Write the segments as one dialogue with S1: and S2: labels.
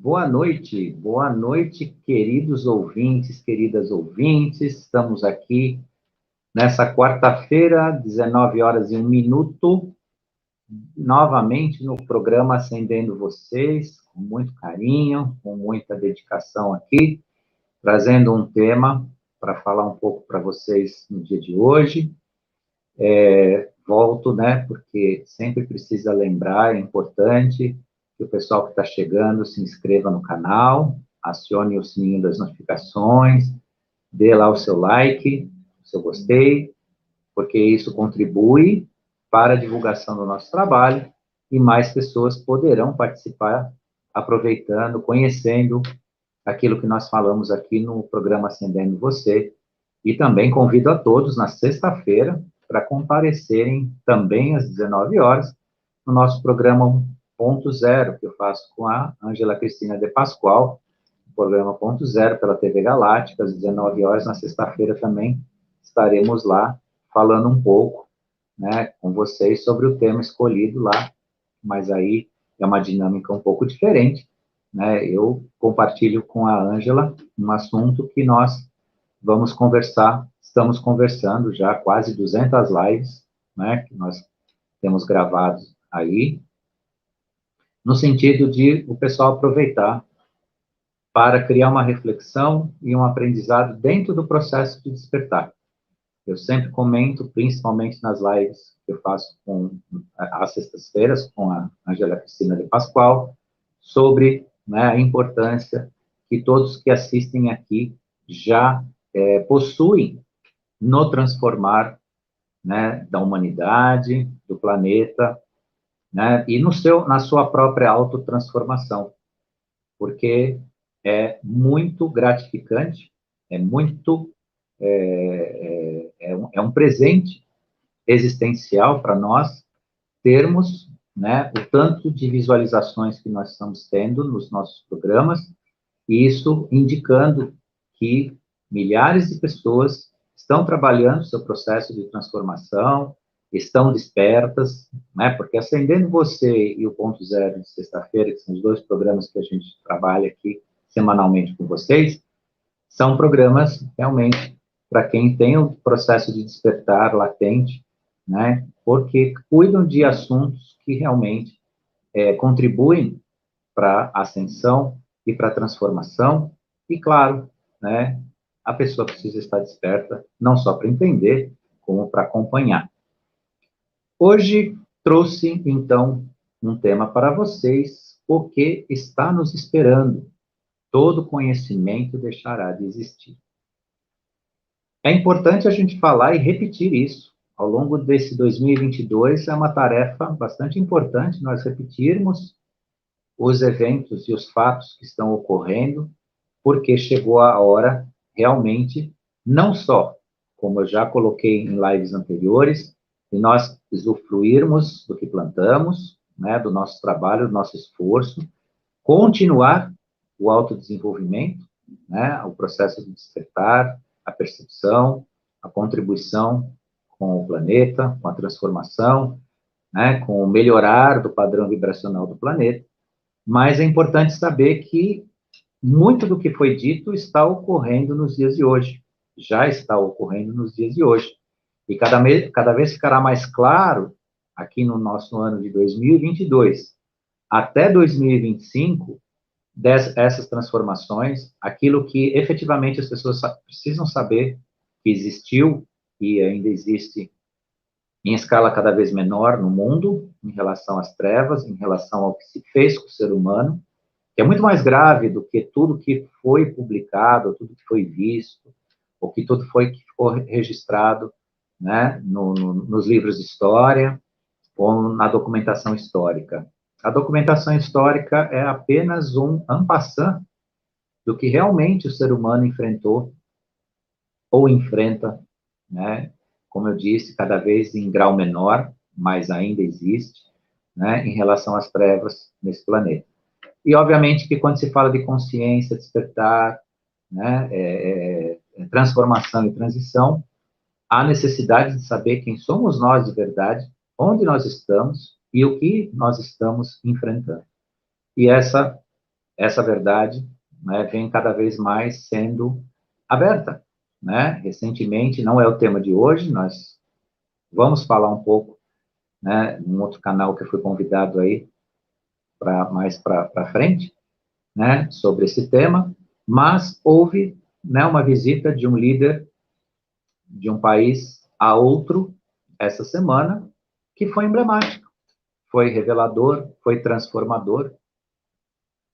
S1: Boa noite, queridos ouvintes, queridas ouvintes. Estamos aqui nessa quarta-feira, 19 horas e 1 minuto, novamente no programa Acendendo Vocês, com muito carinho, com muita dedicação aqui, trazendo um tema para falar um pouco para vocês no dia de hoje. Volto, né, porque sempre precisa lembrar, é importante que o pessoal que está chegando se inscreva no canal, acione o sininho das notificações, dê lá o seu like, o seu gostei, porque isso contribui para a divulgação do nosso trabalho e mais pessoas poderão participar, aproveitando, conhecendo aquilo que nós falamos aqui no programa Acendendo Você. E também convido a todos, na sexta-feira, para comparecerem também às 19 horas no nosso programa 1.0, que eu faço com a Ângela Cristina de Pascoal, o programa 1.0 pela TV Galáctica, às 19 horas, na sexta-feira também estaremos lá falando um pouco, né, com vocês sobre o tema escolhido lá, mas aí é uma dinâmica um pouco diferente, né? Eu compartilho com a Ângela um assunto que nós vamos conversar, estamos conversando já quase 200 lives, né, que nós temos gravados aí, no sentido de o pessoal aproveitar para criar uma reflexão e um aprendizado dentro do processo de despertar. Eu sempre comento, principalmente nas lives que eu faço às sextas-feiras com a Ângela Cristina de Pascoal, sobre, né, a importância que todos que assistem aqui já possuem no transformar, né, da humanidade, do planeta, né, e na sua própria autotransformação, porque é muito gratificante, é muito é um presente existencial para nós termos, né, o tanto de visualizações que nós estamos tendo nos nossos programas, e isso indicando que milhares de pessoas estão trabalhando seu processo de transformação, estão despertas, né? Porque Acendendo Você e o Ponto Zero de sexta-feira, que são os dois programas que a gente trabalha aqui semanalmente com vocês, são programas realmente para quem tem o processo de despertar latente, né? Porque cuidam de assuntos que realmente contribuem para a ascensão e para a transformação, e claro, né, a pessoa precisa estar desperta, não só para entender, como para acompanhar. Hoje trouxe, então, um tema para vocês, o que está nos esperando. Todo conhecimento deixará de existir. É importante a gente falar e repetir isso. Ao longo desse 2022, é uma tarefa bastante importante nós repetirmos os eventos e os fatos que estão ocorrendo, porque chegou a hora, realmente, não só, como eu já coloquei em lives anteriores, de nós usufruirmos do que plantamos, né, do nosso trabalho, do nosso esforço, continuar o autodesenvolvimento, né, o processo de despertar, a percepção, a contribuição com o planeta, com a transformação, né, com o melhorar do padrão vibracional do planeta, mas é importante saber que muito do que foi dito está ocorrendo nos dias de hoje, já está ocorrendo nos dias de hoje. E cada vez ficará mais claro, aqui no nosso ano de 2022, até 2025, essas transformações, aquilo que efetivamente as pessoas precisam saber que existiu e ainda existe em escala cada vez menor no mundo, em relação às trevas, em relação ao que se fez com o ser humano, que é muito mais grave do que tudo que foi publicado, tudo que foi visto, ou que tudo que ficou registrado, né, nos livros de história ou na documentação histórica. A documentação histórica é apenas um en passant do que realmente o ser humano enfrentou ou enfrenta, né, como eu disse, cada vez em grau menor, mas ainda existe, né, em relação às trevas nesse planeta. E, obviamente, que quando se fala de consciência, despertar, né, transformação e transição, há necessidade de saber quem somos nós de verdade, onde nós estamos e o que nós estamos enfrentando. E essa essa verdade, né, vem cada vez mais sendo aberta, né? Recentemente, não é o tema de hoje, nós vamos falar um pouco, né, num outro canal que eu fui convidado aí, mais para frente, né, sobre esse tema, mas houve, né, uma visita de um líder de um país a outro essa semana, que foi emblemático, foi revelador, foi transformador,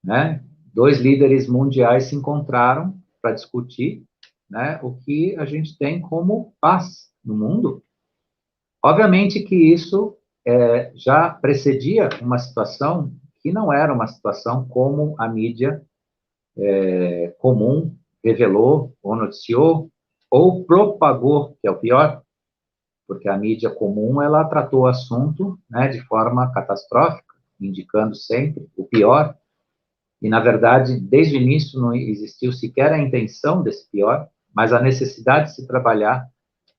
S1: né? Dois líderes mundiais se encontraram para discutir, né, o que a gente tem como paz no mundo. Obviamente que isso já precedia uma situação que não era uma situação como a mídia comum revelou, ou noticiou, ou propagou, que é o pior, porque a mídia comum, ela tratou o assunto, né, de forma catastrófica, indicando sempre o pior, e, na verdade, desde o início não existiu sequer a intenção desse pior, mas a necessidade de se trabalhar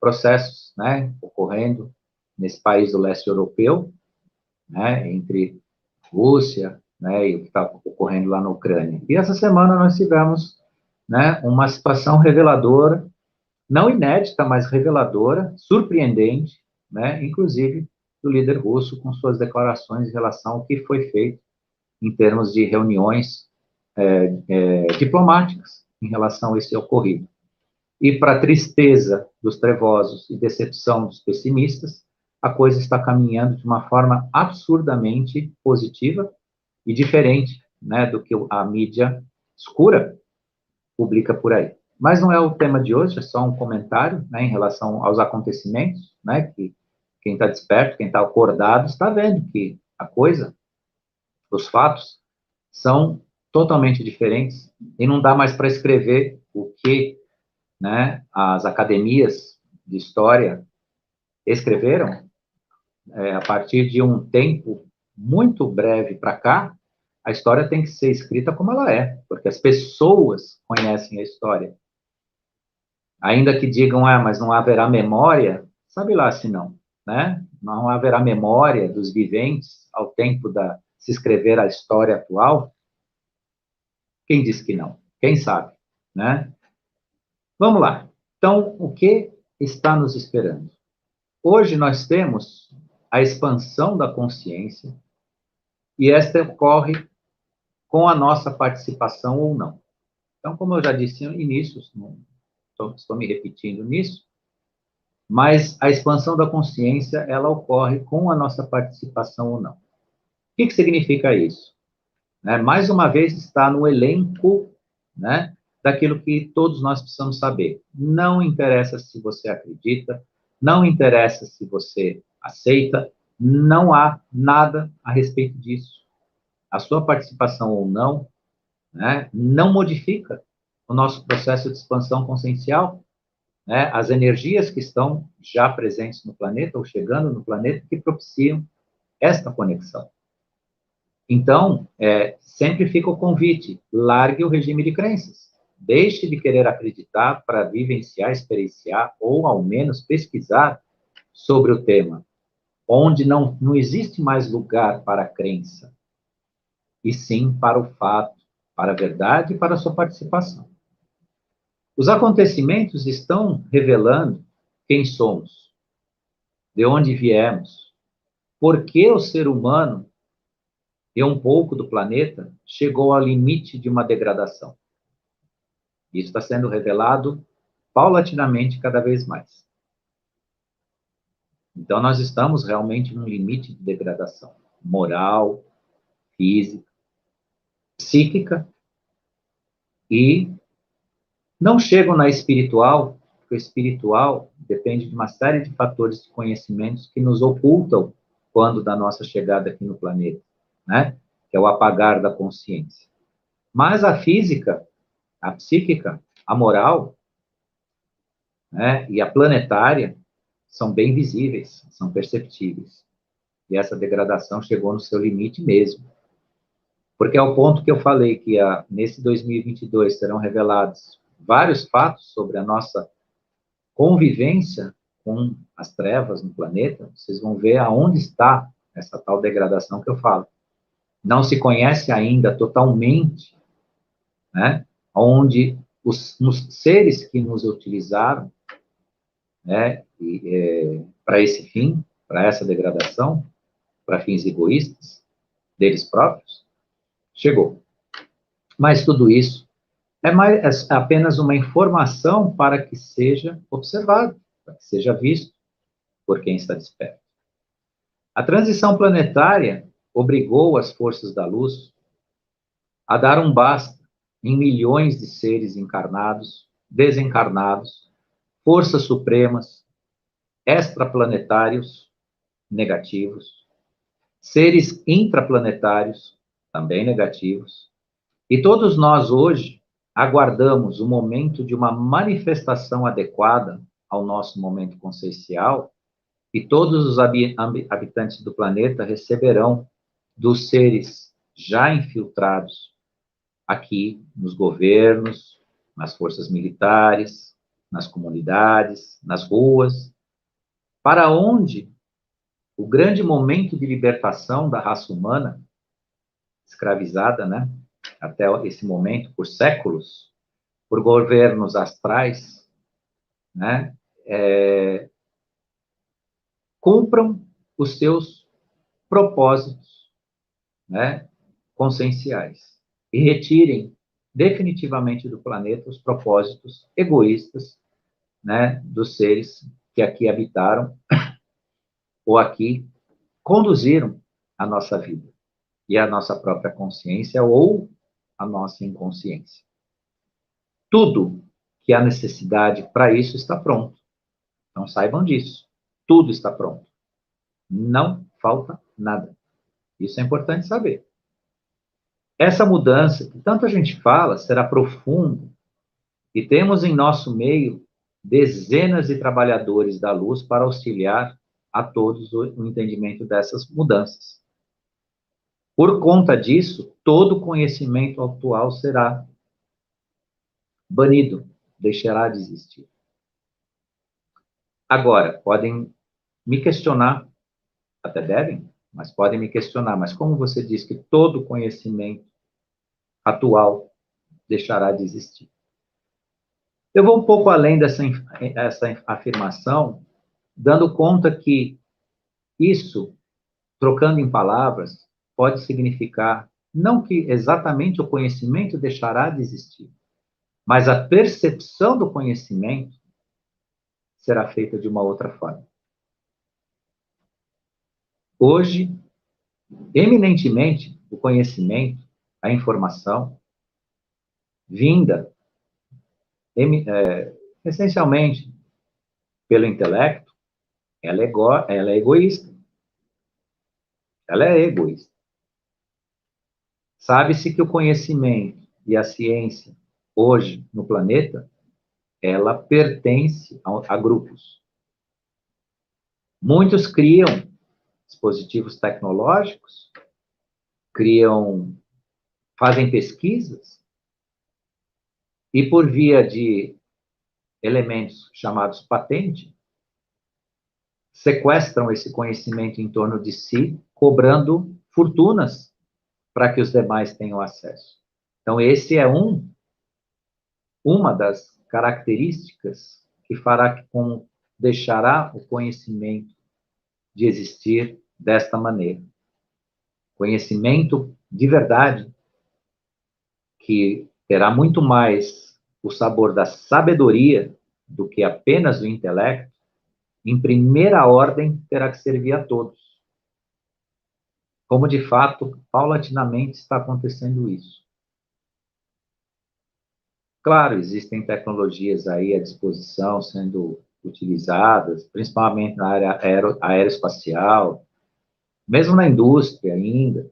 S1: processos, né, ocorrendo nesse país do leste europeu, né, entre Rússia, né, e o que está ocorrendo lá na Ucrânia. E essa semana nós tivemos, né, uma situação reveladora, não inédita, mas reveladora, surpreendente, né, inclusive do líder russo com suas declarações em relação ao que foi feito em termos de reuniões diplomáticas em relação a esse ocorrido. E para tristeza dos trevosos e decepção dos pessimistas, a coisa está caminhando de uma forma absurdamente positiva e diferente, né, do que a mídia escura publica por aí. Mas não é o tema de hoje, é só um comentário, né, em relação aos acontecimentos, né, que quem está desperto, quem está acordado, está vendo que a coisa, os fatos, são totalmente diferentes e não dá mais para escrever o que, né, as academias de história escreveram a partir de um tempo muito breve para cá. A história tem que ser escrita como ela é, porque as pessoas conhecem a história. Ainda que digam, mas não haverá memória, sabe lá se não, né? Não haverá memória dos viventes ao tempo da se escrever a história atual. Quem disse que não? Quem sabe, né? Vamos lá. Então, o que está nos esperando? Hoje nós temos a expansão da consciência e esta ocorre com a nossa participação ou não. Então, como eu já disse no início, estou me repetindo nisso, mas a expansão da consciência, ela ocorre com a nossa participação ou não. O que significa isso? Né? Mais uma vez, está no elenco, né, daquilo que todos nós precisamos saber. Não interessa se você acredita, não interessa se você aceita, não há nada a respeito disso. A sua participação ou não, né, não modifica o nosso processo de expansão consciencial, né, as energias que estão já presentes no planeta ou chegando no planeta que propiciam esta conexão. Então, sempre fica o convite, largue o regime de crenças. Deixe de querer acreditar para vivenciar, experienciar ou, ao menos, pesquisar sobre o tema, onde não existe mais lugar para a crença, e sim para o fato, para a verdade e para a sua participação. Os acontecimentos estão revelando quem somos, de onde viemos, por que o ser humano e um pouco do planeta chegou ao limite de uma degradação. Isso está sendo revelado paulatinamente cada vez mais. Então, nós estamos realmente num limite de degradação moral, física, psíquica, e não chegam na espiritual, porque o espiritual depende de uma série de fatores de conhecimentos que nos ocultam quando da nossa chegada aqui no planeta, né? Que é o apagar da consciência. Mas a física, a psíquica, a moral, né, e a planetária são bem visíveis, são perceptíveis. E essa degradação chegou no seu limite mesmo. Porque é o ponto que eu falei que nesse 2022 serão revelados vários fatos sobre a nossa convivência com as trevas no planeta. Vocês vão ver aonde está essa tal degradação que eu falo. Não se conhece ainda totalmente né, onde os seres que nos utilizaram, né, para esse fim, para essa degradação, para fins egoístas deles próprios, chegou. Mas tudo isso é apenas uma informação para que seja observado, para que seja visto por quem está desperto. A transição planetária obrigou as forças da luz a dar um basta em milhões de seres encarnados, desencarnados, forças supremas, extraplanetários negativos, seres intraplanetários também negativos, e todos nós hoje aguardamos o momento de uma manifestação adequada ao nosso momento consciencial, e todos os habitantes do planeta receberão dos seres já infiltrados aqui nos governos, nas forças militares, nas comunidades, nas ruas, para onde o grande momento de libertação da raça humana, escravizada, né, até esse momento, por séculos, por governos astrais, né, cumpram os seus propósitos, né, conscienciais, e retirem definitivamente do planeta os propósitos egoístas, né, dos seres que aqui habitaram ou aqui conduziram a nossa vida e a nossa própria consciência ou a nossa inconsciência. Tudo que há necessidade para isso está pronto. Então saibam disso. Tudo está pronto. Não falta nada. Isso é importante saber. Essa mudança que tanto a gente fala será profunda e temos em nosso meio dezenas de trabalhadores da luz para auxiliar a todos o entendimento dessas mudanças. Por conta disso, todo conhecimento atual será banido, deixará de existir. Agora, podem me questionar, até devem, mas podem me questionar, mas como você diz que todo conhecimento atual deixará de existir? Eu vou um pouco além dessa afirmação, dando conta que isso, trocando em palavras, pode significar não que exatamente o conhecimento deixará de existir, mas a percepção do conhecimento será feita de uma outra forma. Hoje, eminentemente, o conhecimento, a informação, vinda essencialmente pelo intelecto, ela é egoísta. Ela é egoísta. Sabe-se que o conhecimento e a ciência, hoje, no planeta, ela pertence a grupos. Muitos criam dispositivos tecnológicos, fazem pesquisas, e por via de elementos chamados patente, sequestram esse conhecimento em torno de si, cobrando fortunas para que os demais tenham acesso. Então, esse é uma das características que deixará o conhecimento de existir desta maneira. Conhecimento de verdade, que terá muito mais o sabor da sabedoria do que apenas do intelecto, em primeira ordem terá que servir a todos. Como de fato, paulatinamente está acontecendo isso. Claro, existem tecnologias aí à disposição sendo utilizadas, principalmente na área aeroespacial, mesmo na indústria ainda,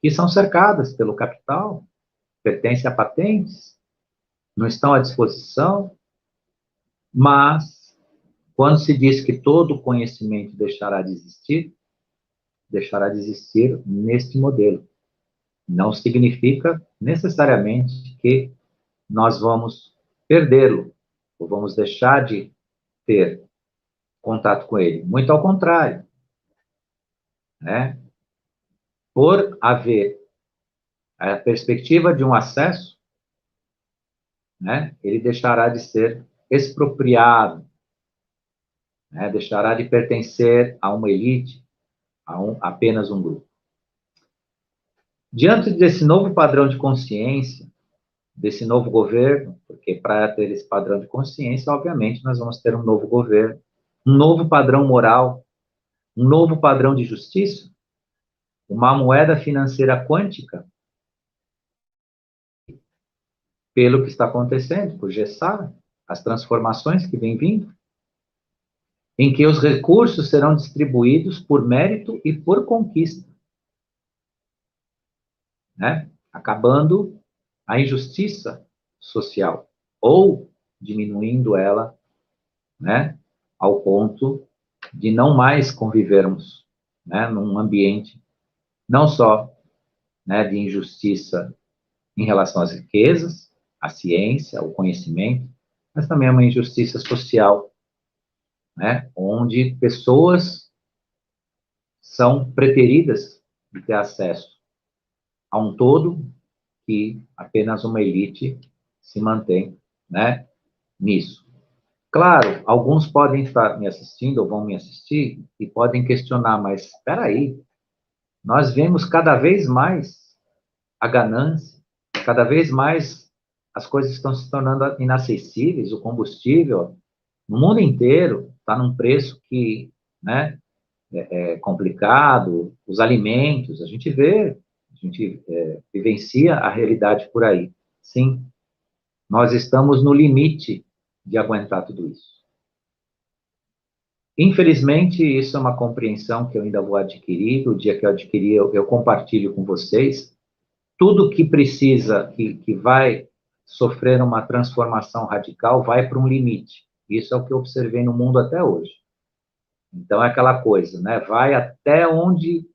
S1: que são cercadas pelo capital, pertencem a patentes, não estão à disposição, mas quando se diz que todo conhecimento deixará de existir neste modelo. Não significa necessariamente que nós vamos perdê-lo, ou vamos deixar de ter contato com ele. Muito ao contrário. Né? Por haver a perspectiva de um acesso, né, ele deixará de ser expropriado, né, deixará de pertencer a uma elite, apenas um grupo. Diante desse novo padrão de consciência, desse novo governo, porque para ter esse padrão de consciência, obviamente, nós vamos ter um novo governo, um novo padrão moral, um novo padrão de justiça, uma moeda financeira quântica, pelo que está acontecendo, por Gessara, as transformações que vêm vindo, em que os recursos serão distribuídos por mérito e por conquista, né? Acabando a injustiça social, ou diminuindo ela, né, ao ponto de não mais convivermos, né, num ambiente não só, né, de injustiça em relação às riquezas, à ciência, ao conhecimento, mas também uma injustiça social, né, onde pessoas são preteridas de ter acesso a um todo que apenas uma elite se mantém, né, nisso. Claro, alguns podem estar me assistindo ou vão me assistir e podem questionar, mas espera aí, nós vemos cada vez mais a ganância, cada vez mais as coisas estão se tornando inacessíveis, o combustível no mundo inteiro está num preço que, né, é complicado, os alimentos, a gente vê, a gente vivencia a realidade por aí. Sim, nós estamos no limite de aguentar tudo isso. Infelizmente, isso é uma compreensão que eu ainda vou adquirir. O dia que eu adquirir, eu compartilho com vocês. Tudo que precisa, que vai sofrer uma transformação radical, vai para um limite. Isso é o que eu observei no mundo até hoje. Então, é aquela coisa, né? Vai até onde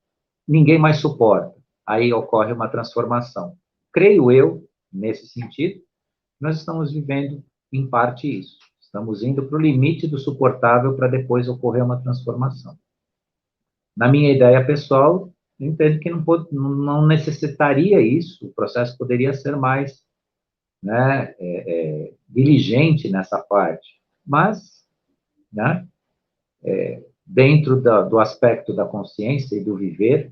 S1: ninguém mais suporta. Aí ocorre uma transformação. Creio eu, nesse sentido, nós estamos vivendo, em parte, isso. Estamos indo para o limite do suportável para depois ocorrer uma transformação. Na minha ideia pessoal, eu entendo que não necessitaria isso, o processo poderia ser mais, né, diligente nessa parte, mas, né, dentro do aspecto da consciência e do viver,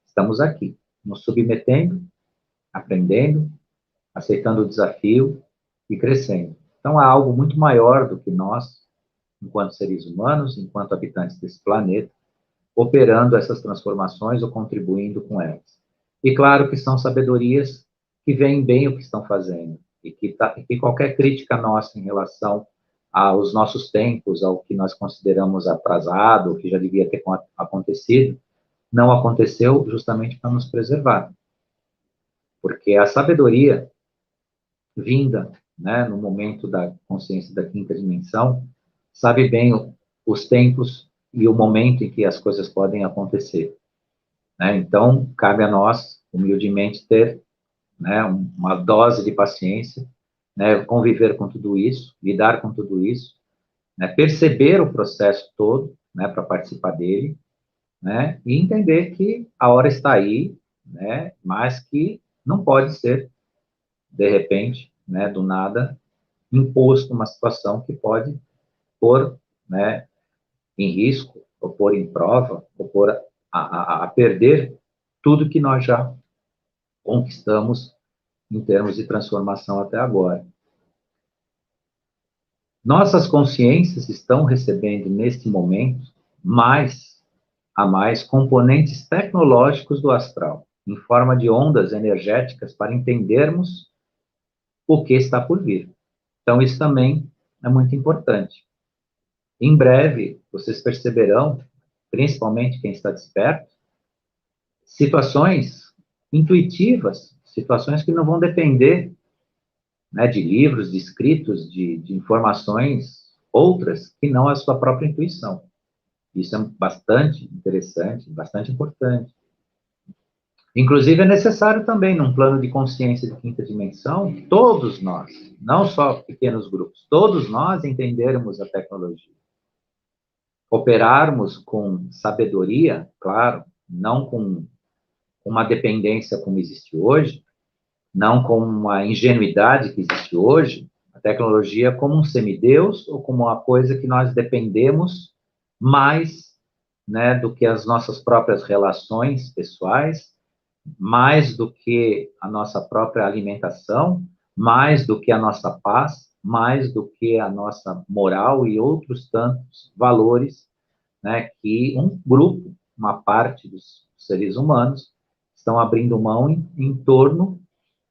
S1: estamos aqui, nos submetendo, aprendendo, aceitando o desafio e crescendo. Então, há algo muito maior do que nós, enquanto seres humanos, enquanto habitantes desse planeta, operando essas transformações ou contribuindo com elas. E claro que são sabedorias que veem bem o que estão fazendo, e que qualquer crítica nossa em relação aos nossos tempos, ao que nós consideramos atrasado, o que já devia ter acontecido, não aconteceu justamente para nos preservar. Porque a sabedoria vinda, né, no momento da consciência da quinta dimensão, sabe bem os tempos e o momento em que as coisas podem acontecer, né? Então, cabe a nós, humildemente, ter, né, uma dose de paciência, né, conviver com tudo isso, lidar com tudo isso, né, perceber o processo todo, né, para participar dele, né, e entender que a hora está aí, né, mas que não pode ser, de repente, né, do nada, imposto uma situação que pode pôr, né, em risco, ou pôr em prova, ou pôr a perder tudo que nós já conquistamos em termos de transformação até agora. Nossas consciências estão recebendo, neste momento, mais componentes tecnológicos do astral, em forma de ondas energéticas, para entendermos o que está por vir. Então, isso também é muito importante. Em breve, vocês perceberão, principalmente quem está desperto, situações intuitivas, situações que não vão depender, né, de livros, de escritos, de informações outras que não a sua própria intuição. Isso é bastante interessante, bastante importante. Inclusive, é necessário também, num plano de consciência de quinta dimensão, todos nós, não só pequenos grupos, todos nós entendermos a tecnologia. Operarmos com sabedoria, claro, não com uma dependência como existe hoje, não com uma ingenuidade que existe hoje, tecnologia como um semideus ou como uma coisa que nós dependemos mais, né, do que as nossas próprias relações pessoais, mais do que a nossa própria alimentação, mais do que a nossa paz, mais do que a nossa moral e outros tantos valores, né, que um grupo, uma parte dos seres humanos, estão abrindo mão em torno,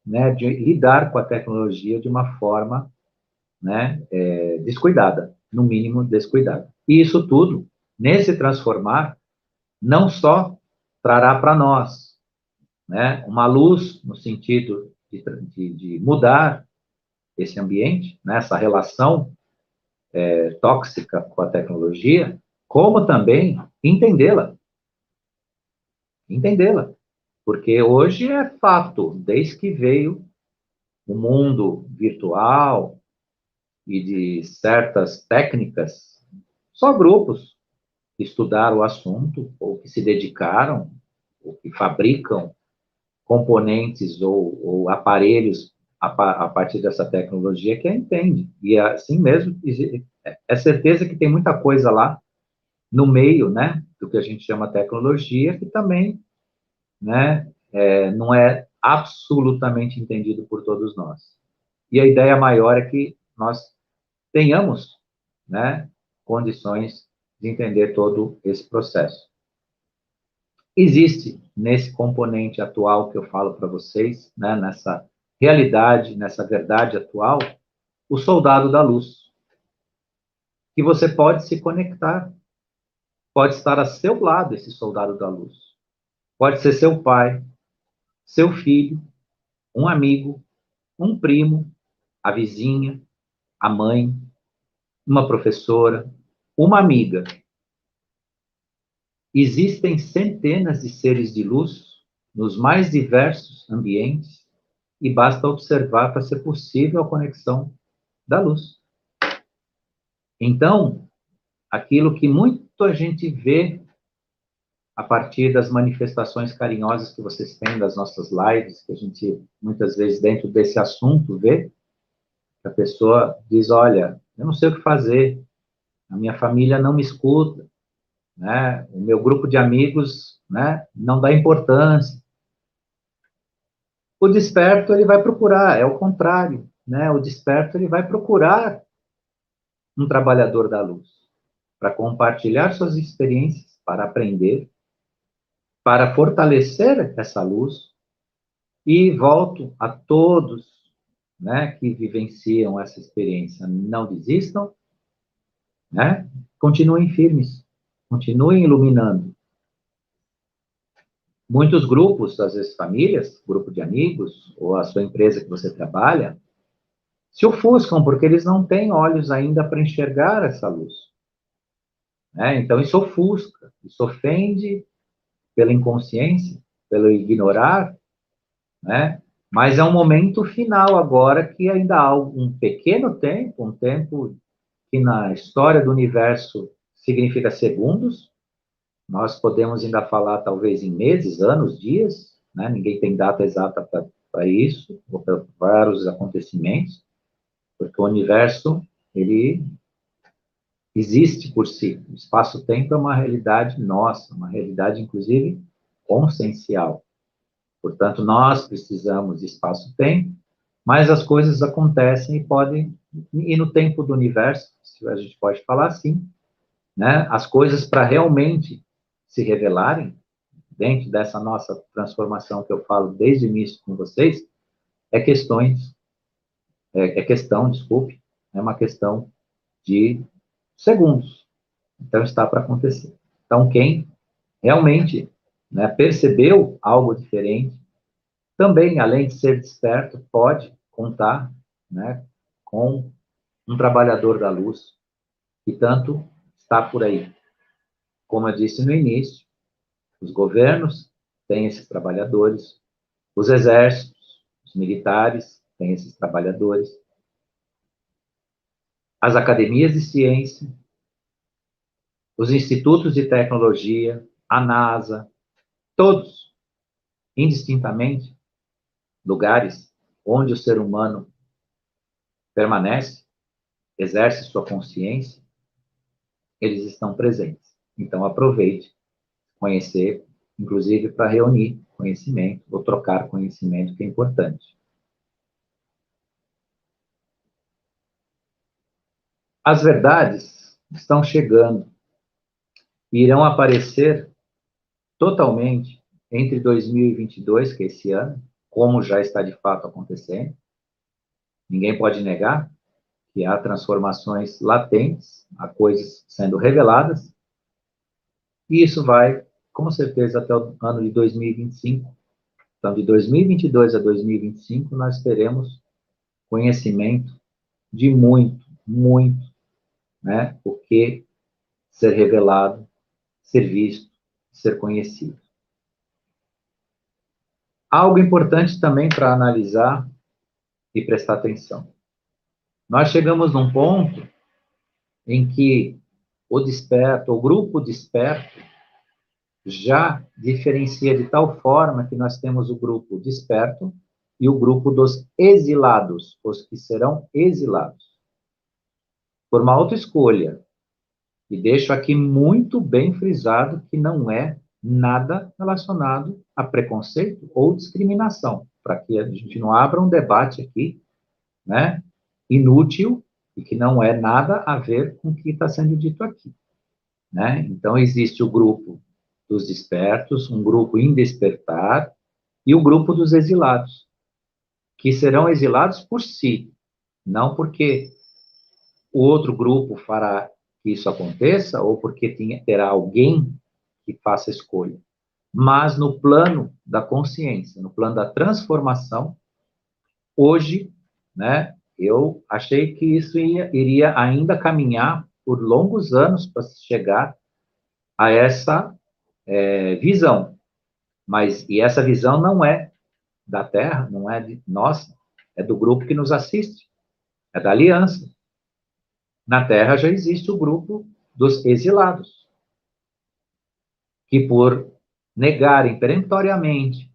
S1: né, de lidar com a tecnologia de uma forma, né, descuidada, no mínimo descuidada. E isso tudo, nesse transformar, não só trará para nós, né, uma luz no sentido de mudar esse ambiente, né, essa relação tóxica com a tecnologia, como também entendê-la, porque hoje é fato, desde que veio o mundo virtual e de certas técnicas, só grupos que estudaram o assunto, ou que se dedicaram, ou que fabricam componentes ou aparelhos a partir dessa tecnologia que a entende. E assim mesmo, é certeza que tem muita coisa lá no meio, né, do que a gente chama tecnologia, que também, né, não é absolutamente entendido por todos nós. E a ideia maior é que nós tenhamos, né, condições de entender todo esse processo. Existe nesse componente atual que eu falo para vocês, né, nessa realidade, nessa verdade atual, o soldado da luz, que você pode se conectar, pode estar a seu lado esse soldado da luz. Pode ser seu pai, seu filho, um amigo, um primo, a vizinha, a mãe, uma professora, uma amiga. Existem centenas de seres de luz nos mais diversos ambientes e basta observar para ser possível a conexão da luz. Então, aquilo que muita gente vê a partir das manifestações carinhosas que vocês têm das nossas lives, que a gente muitas vezes dentro desse assunto vê, que a pessoa diz, olha, eu não sei o que fazer, a minha família não me escuta, né? O meu grupo de amigos, né, não dá importância. O desperto, ele vai procurar, é o contrário, né? O desperto, ele vai procurar um trabalhador da luz, para compartilhar suas experiências, para aprender, para fortalecer essa luz, e volto a todos, né, que vivenciam essa experiência, não desistam, né? Continuem firmes, continuem iluminando. Muitos grupos, às vezes famílias, grupo de amigos, ou a sua empresa que você trabalha, se ofuscam porque eles não têm olhos ainda para enxergar essa luz, né? Então isso ofusca, isso ofende pela inconsciência, pelo ignorar, né? Mas é um momento final agora que ainda há um pequeno tempo, um tempo que na história do universo significa segundos. Nós podemos ainda falar talvez em meses, anos, dias, né? Ninguém tem data exata para isso, ou para vários acontecimentos, porque o universo, ele existe por si. O espaço-tempo é uma realidade nossa, uma realidade, inclusive, consciencial. Portanto, nós precisamos de espaço-tempo, mas as coisas acontecem e podem, e no tempo do universo, se a gente pode falar assim, né? As coisas para realmente se revelarem, dentro dessa nossa transformação que eu falo desde o início com vocês, desculpe, é uma questão de segundos. Então, está para acontecer. Então, quem realmente, né, percebeu algo diferente, também, além de ser desperto, pode contar, né, com um trabalhador da luz, que tanto está por aí. Como eu disse no início, os governos têm esses trabalhadores, os exércitos, os militares têm esses trabalhadores, as academias de ciência, os institutos de tecnologia, a NASA, todos, indistintamente, lugares onde o ser humano permanece, exerce sua consciência, eles estão presentes. Então, aproveite conhecer, inclusive para reunir conhecimento ou trocar conhecimento, que é importante. As verdades estão chegando e irão aparecer totalmente entre 2022, que é esse ano, como já está de fato acontecendo. Ninguém pode negar que há transformações latentes, há coisas sendo reveladas, e isso vai, com certeza, até o ano de 2025. Então, de 2022 a 2025, nós teremos conhecimento de muito, muito, né, o que ser revelado, ser visto, ser conhecido. Algo importante também para analisar e prestar atenção. Nós chegamos num ponto em que o desperto, o grupo desperto, já diferencia de tal forma que nós temos o grupo desperto e o grupo dos exilados, os que serão exilados. Por uma autoescolha. E deixo aqui muito bem frisado que não é nada relacionado a preconceito ou discriminação, para que a gente não abra um debate aqui, né, inútil e que não é nada a ver com o que está sendo dito aqui, né? Então, existe o grupo dos despertos, um grupo em despertar, e o grupo dos exilados, que serão exilados por si, não porque o outro grupo fará que isso aconteça, ou porque terá alguém que faça escolha. Mas no plano da consciência, no plano da transformação, hoje, né, eu achei que isso iria ainda caminhar por longos anos para chegar a essa visão. E essa visão não é da Terra, não é de nossa, é do grupo que nos assiste, é da aliança. Na Terra já existe o grupo dos exilados, que por negarem peremptoriamente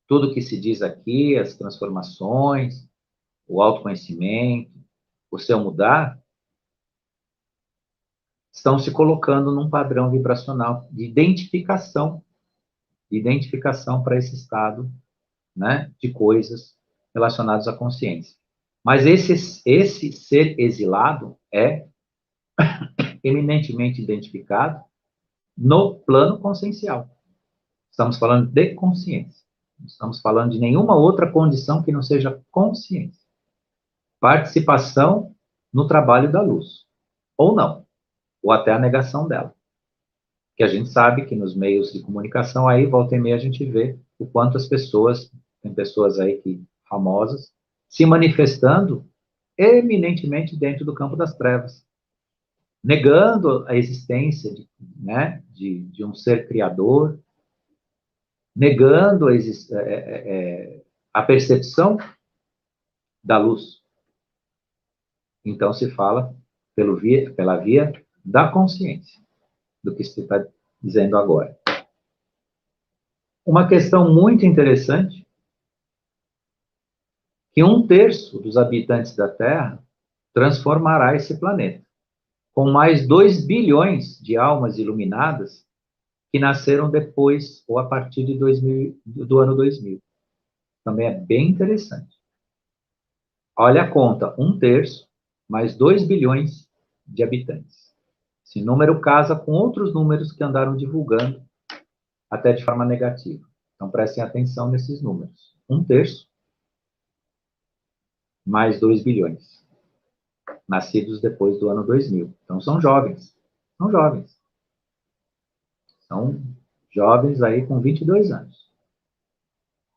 S1: tudo que se diz aqui, as transformações, o autoconhecimento, o seu mudar, estão se colocando num padrão vibracional de identificação para esse estado, né, de coisas relacionadas à consciência. Mas esse ser exilado é eminentemente identificado no plano consciencial. Estamos falando de consciência. Não estamos falando de nenhuma outra condição que não seja consciência. Participação no trabalho da luz. Ou não. Ou até a negação dela. Que a gente sabe que nos meios de comunicação, aí, volta e meia, a gente vê o quanto as pessoas, tem pessoas aí famosas, se manifestando eminentemente dentro do campo das trevas. Negando a existência né, de um ser criador, negando a percepção da luz. Então, se fala pela via da consciência, do que se está dizendo agora. Uma questão muito interessante, que 1/3 dos habitantes da Terra transformará esse planeta, com mais 2 bilhões de almas iluminadas que nasceram depois ou a partir do ano 2000. Também é bem interessante. Olha a conta, 1/3 mais 2 bilhões de habitantes. Esse número casa com outros números que andaram divulgando, até de forma negativa. Então, prestem atenção nesses números. 1/3 mais 2 bilhões. Nascidos depois do ano 2000. Então, são jovens. São jovens. São jovens aí com 22 anos.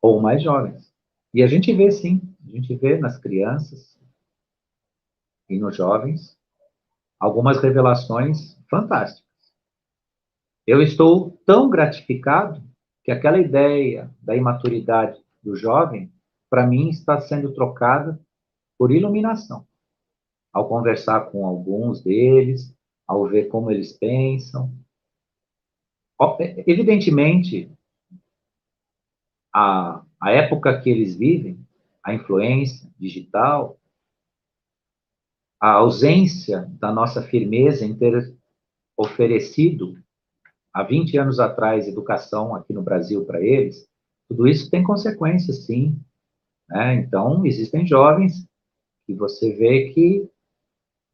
S1: Ou mais jovens. E a gente vê, sim, a gente vê nas crianças e nos jovens algumas revelações fantásticas. Eu estou tão gratificado que aquela ideia da imaturidade do jovem, para mim, está sendo trocada por iluminação. Ao conversar com alguns deles, ao ver como eles pensam. Evidentemente, a época que eles vivem, a influência digital, a ausência da nossa firmeza em ter oferecido, há 20 anos atrás, educação aqui no Brasil para eles, tudo isso tem consequências, sim, né? Então, existem jovens que você vê que,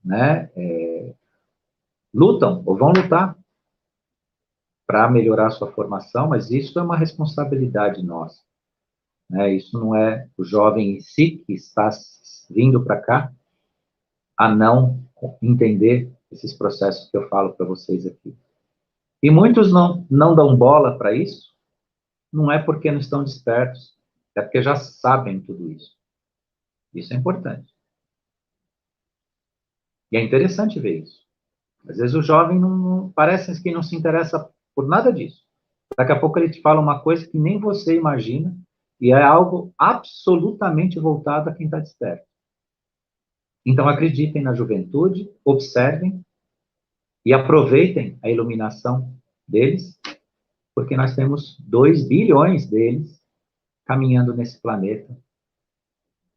S1: né, lutam ou vão lutar para melhorar a sua formação, mas isso é uma responsabilidade nossa, né? Isso não é o jovem em si que está vindo para cá a não entender esses processos que eu falo para vocês aqui. E muitos não dão bola para isso, não é porque não estão despertos, é porque já sabem tudo isso. Isso é importante. E é interessante ver isso. Às vezes o jovem parece que não se interessa por nada disso. Daqui a pouco ele te fala uma coisa que nem você imagina, e é algo absolutamente voltado a quem está desperto. Então acreditem na juventude, observem e aproveitem a iluminação deles, porque nós temos 2 bilhões deles caminhando nesse planeta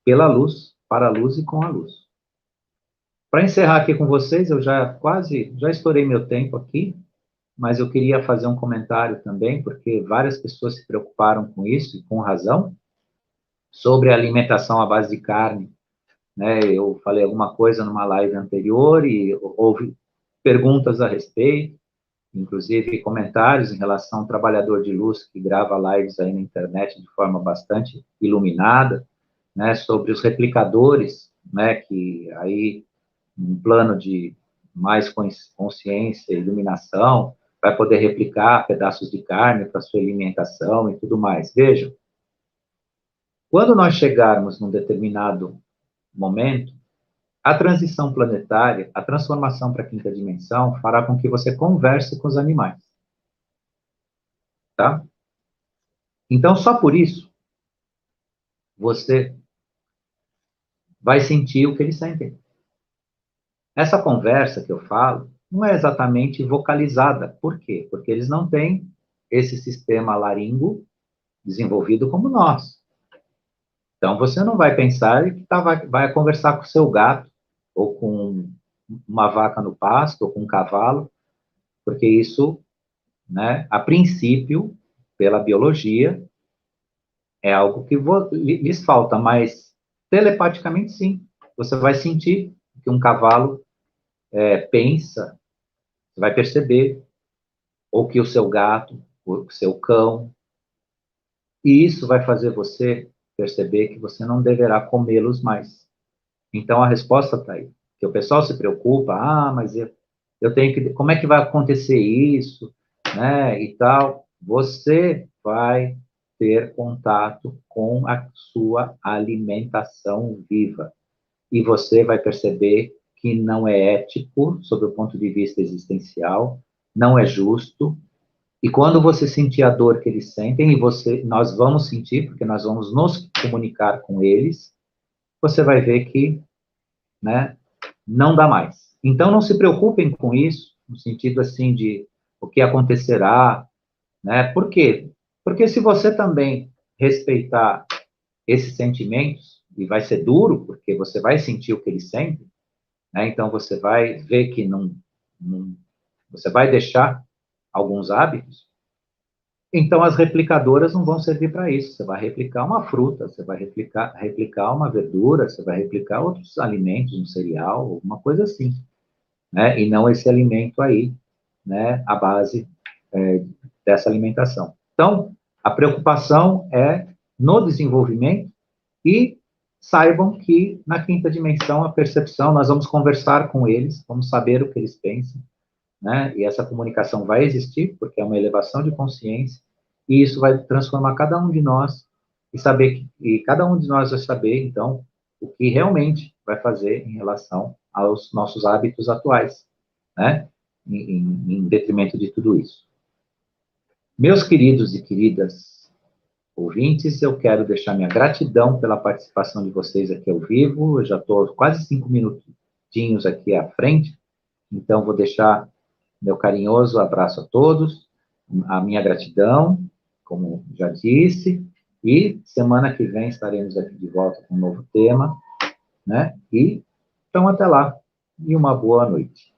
S1: pela luz, para a luz e com a luz. Para encerrar aqui com vocês, eu já estourei meu tempo aqui, mas eu queria fazer um comentário também, porque várias pessoas se preocuparam com isso, e com razão, sobre a alimentação à base de carne, né? Eu falei alguma coisa numa live anterior e houve perguntas a respeito, inclusive comentários em relação ao trabalhador de luz que grava lives aí na internet de forma bastante iluminada, né, sobre os replicadores, né, que aí, um plano de mais consciência, iluminação, vai poder replicar pedaços de carne para sua alimentação e tudo mais. Vejam, quando nós chegarmos num determinado momento, a transição planetária, a transformação para a quinta dimensão, fará com que você converse com os animais, tá? Então, só por isso, você vai sentir o que eles sentem. Essa conversa que eu falo não é exatamente vocalizada. Por quê? Porque eles não têm esse sistema laringo desenvolvido como nós. Então, você não vai pensar que vai conversar com o seu gato, ou com uma vaca no pasto, ou com um cavalo, porque isso, né, a princípio, pela biologia, é algo que lhes falta, mas telepaticamente sim. Você vai sentir que um cavalo pensa, você vai perceber, ou que o seu gato, o seu cão, e isso vai fazer você perceber que você não deverá comê-los mais. Então a resposta está aí. Que o pessoal se preocupa, mas eu tenho que, como é que vai acontecer isso, né, e tal. Você vai ter contato com a sua alimentação viva. E você vai perceber que não é ético, sob o ponto de vista existencial, não é justo. E quando você sentir a dor que eles sentem, nós vamos sentir, porque nós vamos nos comunicar com eles, você vai ver que, né, não dá mais. Então, não se preocupem com isso, no sentido assim de o que acontecerá, né? Por quê? Porque se você também respeitar esses sentimentos, e vai ser duro, porque você vai sentir o que eles sentem, né? Então, você vai ver que você vai deixar alguns hábitos, então as replicadoras não vão servir para isso. Você vai replicar uma fruta, você vai replicar uma verdura, você vai replicar outros alimentos, um cereal, alguma coisa assim, né? E não esse alimento aí, né? A base dessa alimentação. Então, a preocupação é no desenvolvimento e saibam que na quinta dimensão, a percepção, nós vamos conversar com eles, vamos saber o que eles pensam, né? E essa comunicação vai existir, porque é uma elevação de consciência, e isso vai transformar cada um de nós, e cada um de nós vai saber, então, o que realmente vai fazer em relação aos nossos hábitos atuais, né? Em detrimento de tudo isso. Meus queridos e queridas ouvintes, eu quero deixar minha gratidão pela participação de vocês aqui ao vivo. Eu já estou quase 5 minutinhos aqui à frente, então vou deixar meu carinhoso abraço a todos, a minha gratidão, como já disse, e semana que vem estaremos aqui de volta com um novo tema, né? E então até lá. e uma boa noite.